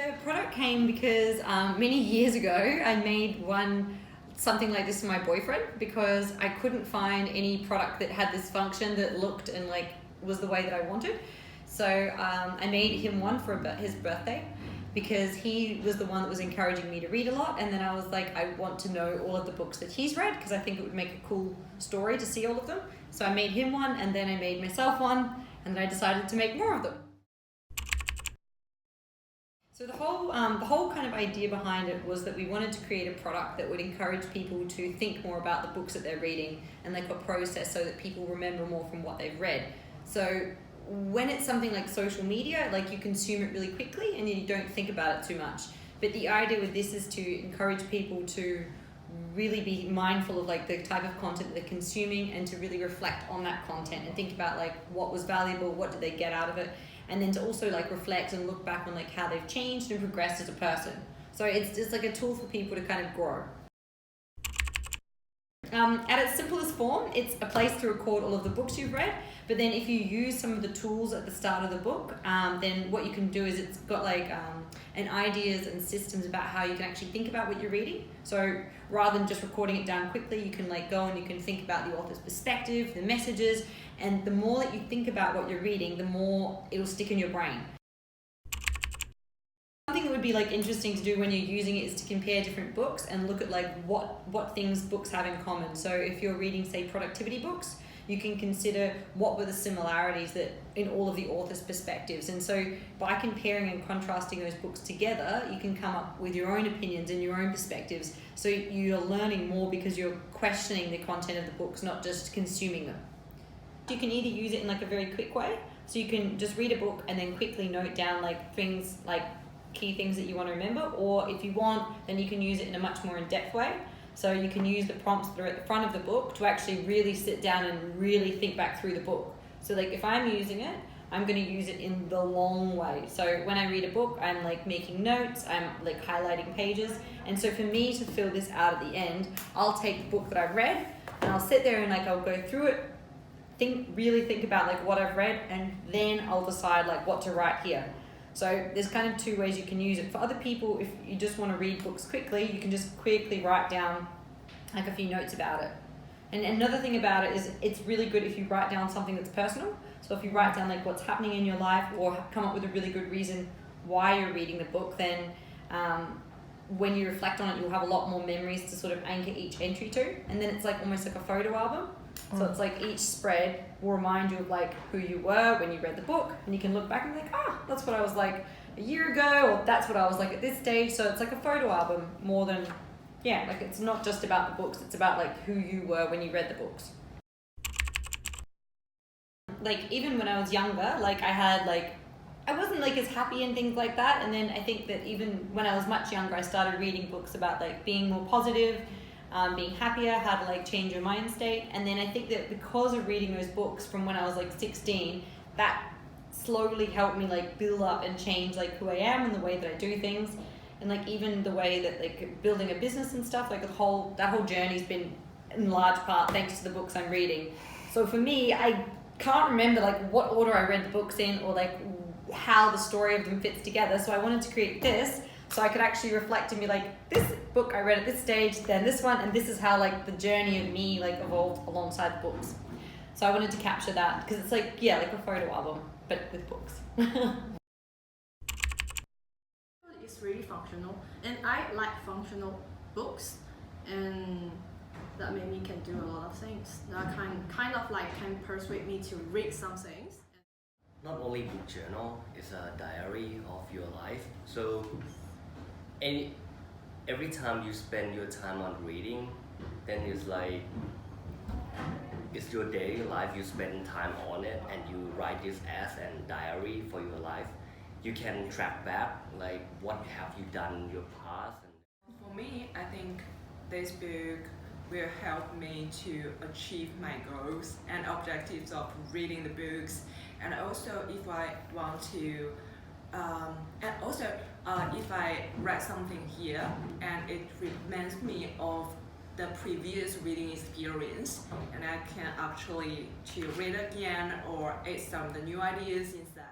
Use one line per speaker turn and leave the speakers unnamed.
the product came because many years ago I made something like this for my boyfriend because I couldn't find any product that had this function that looked and like was the way that I wanted. So I made him one for his birthday because he was the one that was encouraging me to read a lot, and then I was like, I want to know all of the books that he's read because I think it would make a cool story to see all of them. So I made him one, and then I made myself one, and then I decided to make more of them. So the whole kind of idea behind it was that we wanted to create a product that would encourage people to think more about the books that they're reading and like a process so that people remember more from what they've read. So when it's something like social media, like you consume it really quickly and you don't think about it too much. But the idea with this is to encourage people to really be mindful of like the type of content that they're consuming and to really reflect on that content and think about like what was valuable, what did they get out of it, and then to also like reflect and look back on like how they've changed and progressed as a person. So it's just like a tool for people to kind of grow. At its simplest form, it's a place to record all of the books you've read, but then if you use some of the tools at the start of the book, then what you can do is it's got like ideas and systems about how you can actually think about what you're reading. So rather than just recording it down quickly, you can like go and you can think about the author's perspective, the messages, and the more that you think about what you're reading, the more it'll stick in your brain. Something that would be like interesting to do when you're using it is to compare different books and look at like what things books have in common. So if you're reading, say, productivity books, you can consider what were the similarities that in all of the author's perspectives. And so by comparing and contrasting those books together, you can come up with your own opinions and your own perspectives. So you're learning more because you're questioning the content of the books, not just consuming them. You can either use it in like a very quick way. So you can just read a book and then quickly note down like things like key things that you want to remember, or if you want, then you can use it in a much more in-depth way. So you can use the prompts that are at the front of the book to actually really sit down and really think back through the book. So like if I'm using it, I'm going to use it in the long way. So when I read a book, I'm like making notes, I'm like highlighting pages. And so for me to fill this out at the end, I'll take the book that I've read and I'll sit there and like I'll go through it, really think about like what I've read, and then I'll decide like what to write here. So there's kind of two ways you can use it. For other people, if you just want to read books quickly, you can just quickly write down like a few notes about it. And another thing about it is it's really good if you write down something that's personal. So if you write down like what's happening in your life or come up with a really good reason why you're reading the book, then when you reflect on it, you'll have a lot more memories to sort of anchor each entry to. And then it's like almost like a photo album. So it's like each spread will remind you of like who you were when you read the book, and you can look back and be like, that's what I was like a year ago, or that's what I was like at this stage. So it's like a photo album more than, like it's not just about the books, it's about like who you were when you read the books. Like even when I was younger, like I wasn't like as happy and things like that. And then I think that even when I was much younger, I started reading books about like being more positive, being happier, how to like change your mind state. And then I think that because of reading those books from when I was like 16, that slowly helped me like build up and change like who I am and the way that I do things, and like even the way that like building a business and stuff, like that whole journey's been in large part thanks to the books I'm reading. So for me, I can't remember like what order I read the books in or like how the story of them fits together. So I wanted to create this so I could actually reflect and be like, this book I read at this stage, then this one, and this is how like the journey of me like evolved alongside the books. So I wanted to capture that because it's like, like a photo album, but with books.
It's really functional, and I like functional books, and that made me can do a lot of things. That kind of like can persuade me to read some things.
Not only book journal, it's a diary of your life. So every time you spend your time on reading, then it's like it's your daily life. You spend time on it and you write this as a diary for your life. You can track back like what have you done in your past.
For me, I think this book will help me to achieve my goals and objectives of reading the books. And also if I want to if I read something here and it reminds me of the previous reading experience, and I can actually to read again or add some of the new ideas inside.